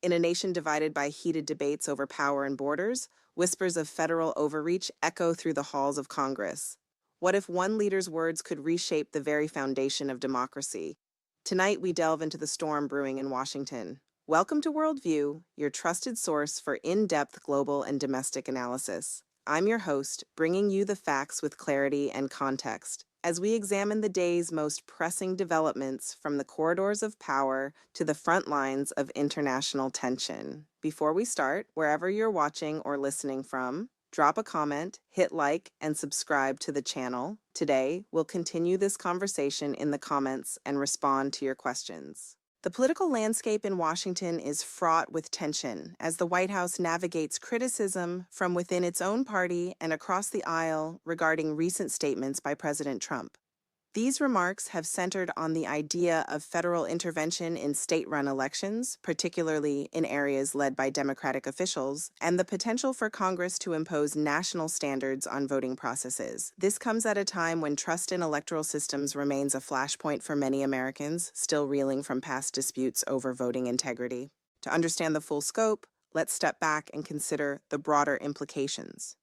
In a nation divided by heated debates over power and borders, whispers of federal overreach echo through the halls of Congress. What if one leader's words could reshape the very foundation of democracy? Tonight, we delve into the storm brewing in Washington. Welcome to Worldview, your trusted source for in depth global and domestic analysis. I'm your host, bringing you the facts with clarity and context as we examine the day's most pressing developments from the corridors of power to the front lines of international tension. Before we start, wherever you're watching or listening from, drop a comment, hit like, and subscribe to the channel. Today, we'll continue this conversation in the comments and respond to your questions. The political landscape in Washington is fraught with tension as the White House navigates criticism from within its own party and across the aisle regarding recent statements by President Trump. These remarks have centered on the idea of federal intervention in state-run elections, particularly in areas led by Democratic officials, and the potential for Congress to impose national standards on voting processes. This comes at a time when trust in electoral systems remains a flashpoint for many Americans, still reeling from past disputes over voting integrity. To understand the full scope, let's step back and consider the broader implications.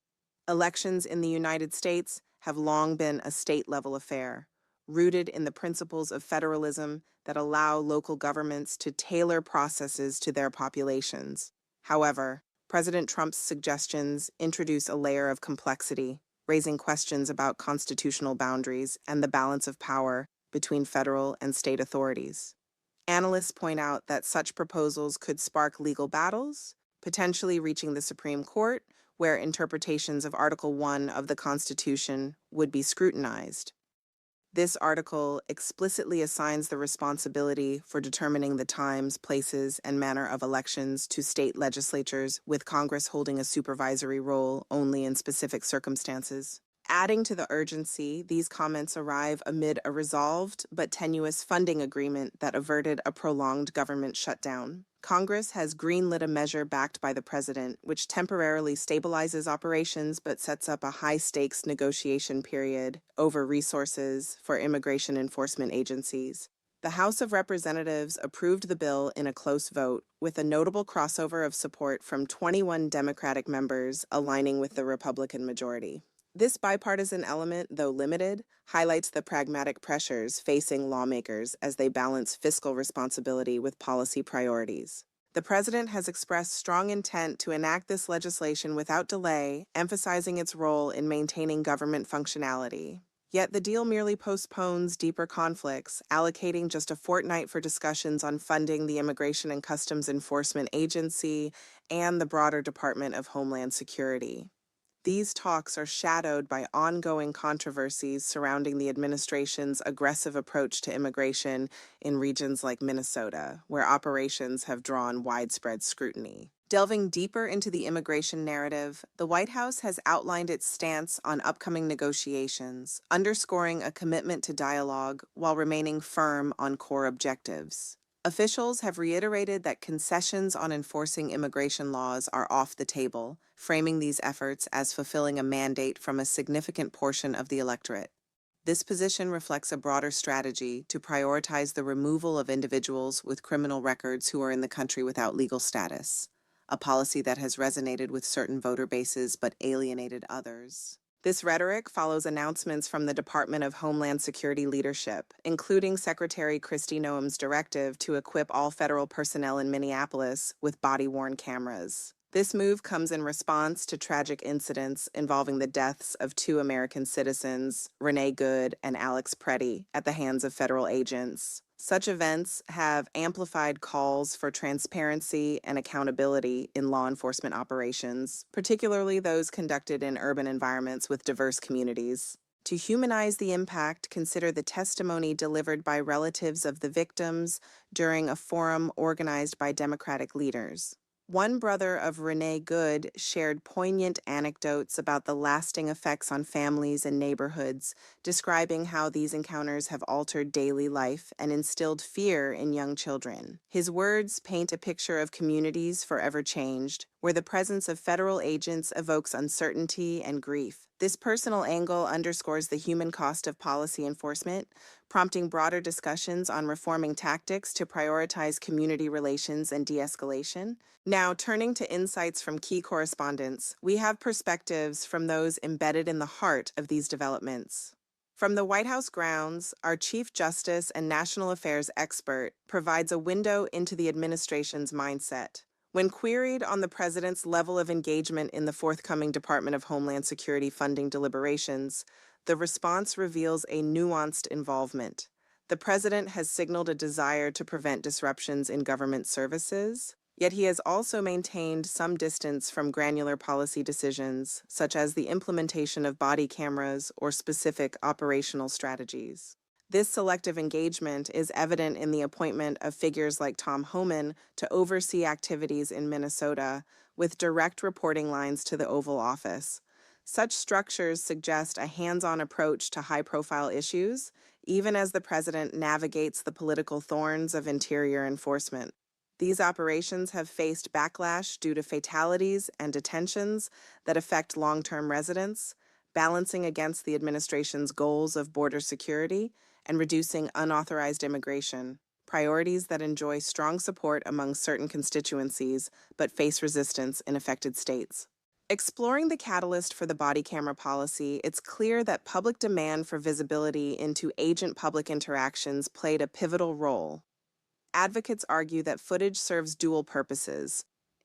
Elections in the United States have long been a state-level affair, rooted in the principles of federalism that allow local governments to tailor processes to their populations. However, President Trump's suggestions introduce a layer of complexity, raising questions about constitutional boundaries and the balance of power between federal and state authorities. Analysts point out that such proposals could spark legal battles, potentially reaching the Supreme Court, where interpretations of Article 1 of the Constitution would be scrutinized. This article explicitly assigns the responsibility for determining the times, places, and manner of elections to state legislatures, with Congress holding a supervisory role only in specific circumstances. Adding to the urgency, these comments arrive amid a resolved but tenuous funding agreement that averted a prolonged government shutdown. Congress has greenlit a measure backed by the president, which temporarily stabilizes operations but sets up a high-stakes negotiation period over resources for immigration enforcement agencies. The House of Representatives approved the bill in a close vote, with a notable crossover of support from 21 Democratic members aligning with the Republican majority. This bipartisan element, though limited, highlights the pragmatic pressures facing lawmakers as they balance fiscal responsibility with policy priorities. The president has expressed strong intent to enact this legislation without delay, emphasizing its role in maintaining government functionality. Yet the deal merely postpones deeper conflicts, allocating just a fortnight for discussions on funding the Immigration and Customs Enforcement Agency and the broader Department of Homeland Security. These talks are shadowed by ongoing controversies surrounding the administration's aggressive approach to immigration in regions like Minnesota, where operations have drawn widespread scrutiny. Delving deeper into the immigration narrative, the White House has outlined its stance on upcoming negotiations, underscoring a commitment to dialogue while remaining firm on core objectives. Officials have reiterated that concessions on enforcing immigration laws are off the table, framing these efforts as fulfilling a mandate from a significant portion of the electorate. This position reflects a broader strategy to prioritize the removal of individuals with criminal records who are in the country without legal status, a policy that has resonated with certain voter bases but alienated others. This rhetoric follows announcements from the Department of Homeland Security leadership, including Secretary Kristi Noem's directive to equip all federal personnel in Minneapolis with body-worn cameras. This move comes in response to tragic incidents involving the deaths of two American citizens, Renee Good and Alex Preddy, at the hands of federal agents. Such events have amplified calls for transparency and accountability in law enforcement operations, particularly those conducted in urban environments with diverse communities. To humanize the impact, consider the testimony delivered by relatives of the victims during a forum organized by Democratic leaders. One brother of Renee Good shared poignant anecdotes about the lasting effects on families and neighborhoods, describing how these encounters have altered daily life and instilled fear in young children. His words paint a picture of communities forever changed, where the presence of federal agents evokes uncertainty and grief. This personal angle underscores the human cost of policy enforcement, prompting broader discussions on reforming tactics to prioritize community relations and de-escalation. Now, turning to insights from key correspondents, we have perspectives from those embedded in the heart of these developments. From the White House grounds, our Chief Justice and National Affairs expert provides a window into the administration's mindset. When queried on the president's level of engagement in the forthcoming Department of Homeland Security funding deliberations, the response reveals a nuanced involvement. The president has signaled a desire to prevent disruptions in government services, yet he has also maintained some distance from granular policy decisions, such as the implementation of body cameras or specific operational strategies. This selective engagement is evident in the appointment of figures like Tom Homan to oversee activities in Minnesota, with direct reporting lines to the Oval Office. Such structures suggest a hands-on approach to high-profile issues, even as the president navigates the political thorns of interior enforcement. These operations have faced backlash due to fatalities and detentions that affect long-term residents, balancing against the administration's goals of border security and reducing unauthorized immigration, priorities that enjoy strong support among certain constituencies but face resistance in affected states. Exploring the catalyst for the body camera policy, it's clear that public demand for visibility into agent-public interactions played a pivotal role. Advocates argue that footage serves dual purposes: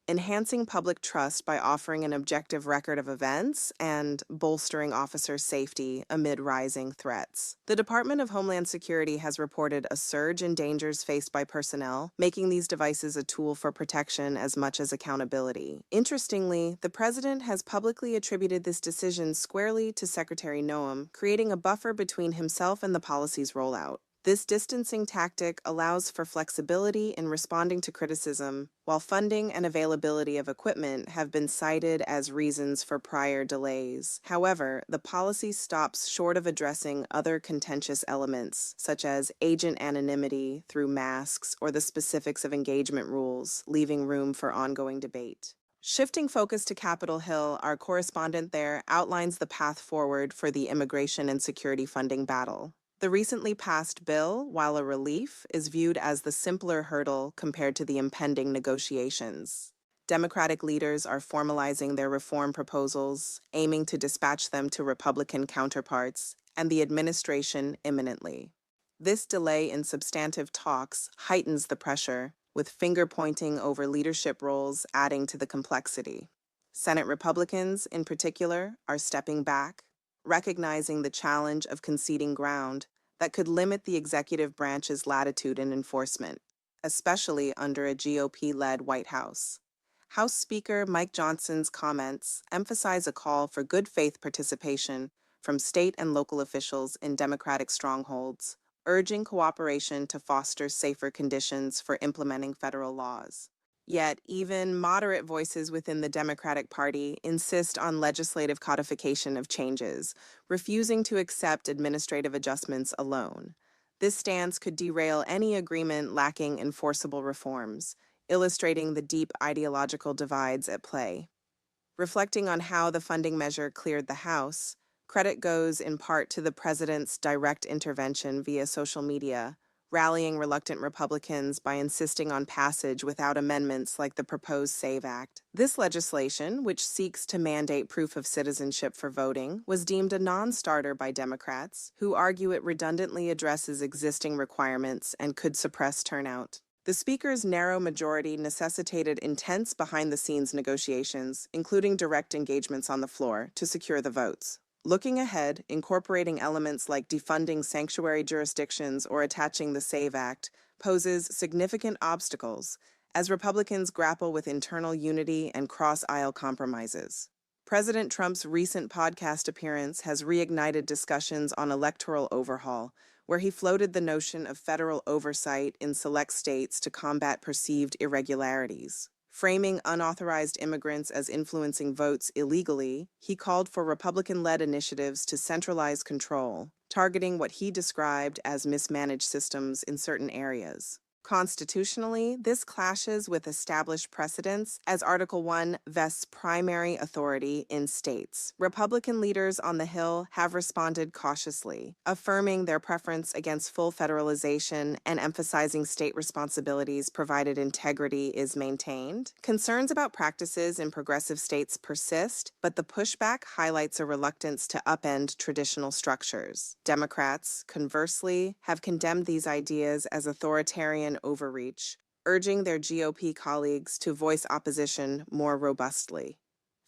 enhancing public trust by offering an objective record of events and bolstering officer safety amid rising threats. The Department of Homeland Security has reported a surge in dangers faced by personnel, making these devices a tool for protection as much as accountability. Interestingly, the president has publicly attributed this decision squarely to Secretary Noem, creating a buffer between himself and the policy's rollout. This distancing tactic allows for flexibility in responding to criticism, while funding and availability of equipment have been cited as reasons for prior delays. However, the policy stops short of addressing other contentious elements, such as agent anonymity through masks or the specifics of engagement rules, leaving room for ongoing debate. Shifting focus to Capitol Hill, our correspondent there outlines the path forward for the immigration and security funding battle. The recently passed bill, while a relief, is viewed as the simpler hurdle compared to the impending negotiations. Democratic leaders are formalizing their reform proposals, aiming to dispatch them to Republican counterparts and the administration imminently. This delay in substantive talks heightens the pressure, with finger-pointing over leadership roles adding to the complexity. Senate Republicans, in particular, are stepping back, recognizing the challenge of conceding ground that could limit the executive branch's latitude in enforcement, especially under a GOP-led White House. House Speaker Mike Johnson's comments emphasize a call for good faith participation from state and local officials in Democratic strongholds, urging cooperation to foster safer conditions for implementing federal laws. Yet, even moderate voices within the Democratic Party insist on legislative codification of changes, refusing to accept administrative adjustments alone. This stance could derail any agreement lacking enforceable reforms, illustrating the deep ideological divides at play. Reflecting on how the funding measure cleared the House, credit goes in part to the president's direct intervention via social media, rallying reluctant Republicans by insisting on passage without amendments like the proposed SAVE Act. This legislation, which seeks to mandate proof of citizenship for voting, was deemed a non-starter by Democrats, who argue it redundantly addresses existing requirements and could suppress turnout. The Speaker's narrow majority necessitated intense behind-the-scenes negotiations, including direct engagements on the floor, to secure the votes. Looking ahead, incorporating elements like defunding sanctuary jurisdictions or attaching the SAVE Act poses significant obstacles as Republicans grapple with internal unity and cross-aisle compromises. President Trump's recent podcast appearance has reignited discussions on electoral overhaul, where he floated the notion of federal oversight in select states to combat perceived irregularities. Framing unauthorized immigrants as influencing votes illegally, he called for Republican-led initiatives to centralize control, targeting what he described as mismanaged systems in certain areas. Constitutionally, this clashes with established precedents as Article 1 vests primary authority in states. Republican leaders on the Hill have responded cautiously, affirming their preference against full federalization and emphasizing state responsibilities provided integrity is maintained. Concerns about practices in progressive states persist, but the pushback highlights a reluctance to upend traditional structures. Democrats, conversely, have condemned these ideas as authoritarian overreach, urging their GOP colleagues to voice opposition more robustly.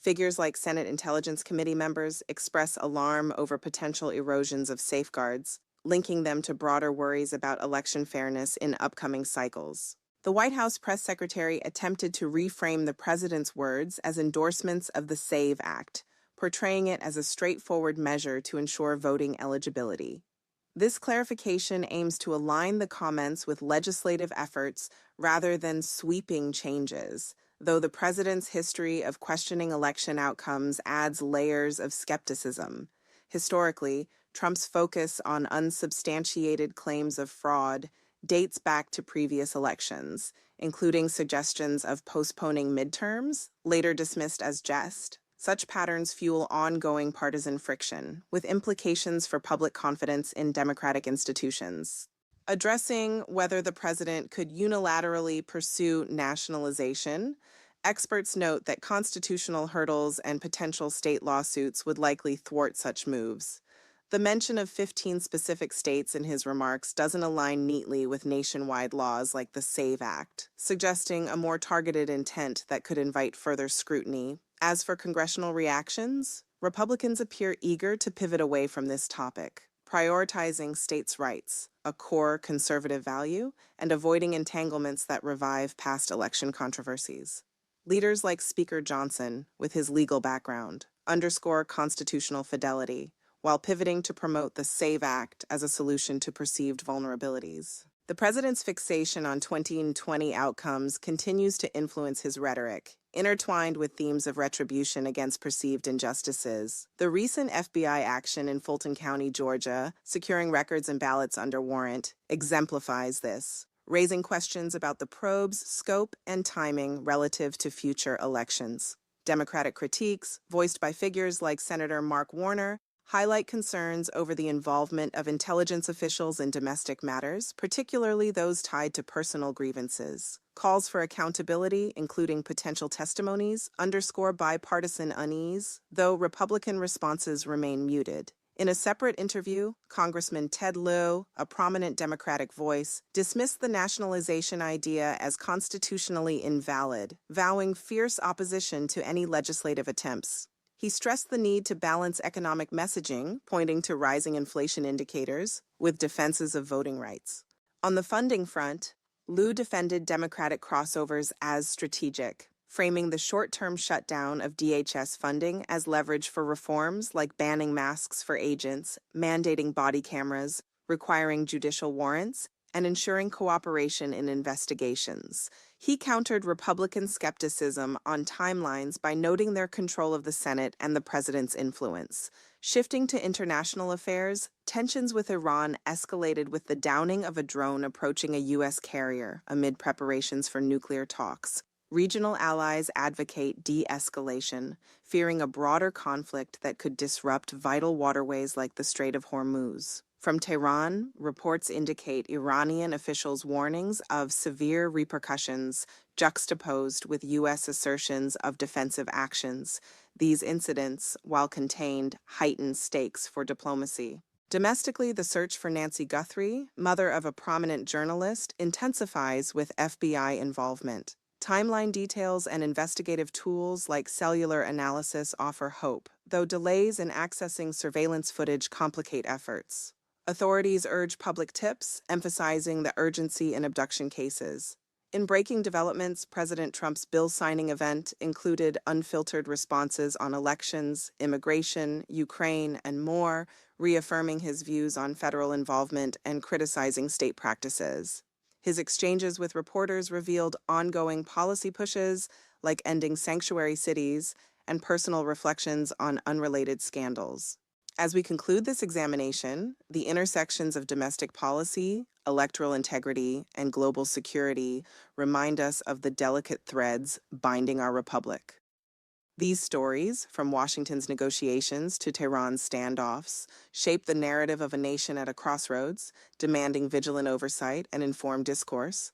Figures like Senate Intelligence Committee members express alarm over potential erosions of safeguards, linking them to broader worries about election fairness in upcoming cycles. The White House press secretary attempted to reframe the president's words as endorsements of the SAVE Act, portraying it as a straightforward measure to ensure voting eligibility. This clarification aims to align the comments with legislative efforts rather than sweeping changes, though the president's history of questioning election outcomes adds layers of skepticism. Historically, Trump's focus on unsubstantiated claims of fraud dates back to previous elections, including suggestions of postponing midterms, later dismissed as jest. Such patterns fuel ongoing partisan friction, with implications for public confidence in democratic institutions. Addressing whether the president could unilaterally pursue nationalization, experts note that constitutional hurdles and potential state lawsuits would likely thwart such moves. The mention of 15 specific states in his remarks doesn't align neatly with nationwide laws like the SAVE Act, suggesting a more targeted intent that could invite further scrutiny. As for congressional reactions, Republicans appear eager to pivot away from this topic, prioritizing states' rights, a core conservative value, and avoiding entanglements that revive past election controversies. Leaders like Speaker Johnson, with his legal background, underscore constitutional fidelity, while pivoting to promote the SAVE Act as a solution to perceived vulnerabilities. The president's fixation on 2020 outcomes continues to influence his rhetoric, intertwined with themes of retribution against perceived injustices. The recent FBI action in Fulton County, Georgia, securing records and ballots under warrant, exemplifies this, raising questions about the probe's scope and timing relative to future elections. Democratic critiques, voiced by figures like Senator Mark Warner, highlight concerns over the involvement of intelligence officials in domestic matters, particularly those tied to personal grievances. Calls for accountability, including potential testimonies, underscore bipartisan unease, though Republican responses remain muted. In a separate interview, Congressman Ted Lieu, a prominent Democratic voice, dismissed the nationalization idea as constitutionally invalid, vowing fierce opposition to any legislative attempts. He stressed the need to balance economic messaging, pointing to rising inflation indicators, with defenses of voting rights. On the funding front, Lieu defended Democratic crossovers as strategic, framing the short-term shutdown of DHS funding as leverage for reforms like banning masks for agents, mandating body cameras, requiring judicial warrants, and ensuring cooperation in investigations. He countered Republican skepticism on timelines by noting their control of the Senate and the president's influence. Shifting to international affairs, tensions with Iran escalated with the downing of a drone approaching a U.S. carrier amid preparations for nuclear talks. Regional allies advocate de-escalation, fearing a broader conflict that could disrupt vital waterways like the Strait of Hormuz. From Tehran, reports indicate Iranian officials' warnings of severe repercussions juxtaposed with U.S. assertions of defensive actions. These incidents, while contained, heighten stakes for diplomacy. Domestically, the search for Nancy Guthrie, mother of a prominent journalist, intensifies with FBI involvement. Timeline details and investigative tools like cellular analysis offer hope, though delays in accessing surveillance footage complicate efforts. Authorities urge public tips, emphasizing the urgency in abduction cases. In breaking developments, President Trump's bill signing event included unfiltered responses on elections, immigration, Ukraine, and more, reaffirming his views on federal involvement and criticizing state practices. His exchanges with reporters revealed ongoing policy pushes, like ending sanctuary cities, and personal reflections on unrelated scandals. As we conclude this examination, the intersections of domestic policy, electoral integrity, and global security remind us of the delicate threads binding our republic. These stories, from Washington's negotiations to Tehran's standoffs, shape the narrative of a nation at a crossroads, demanding vigilant oversight and informed discourse.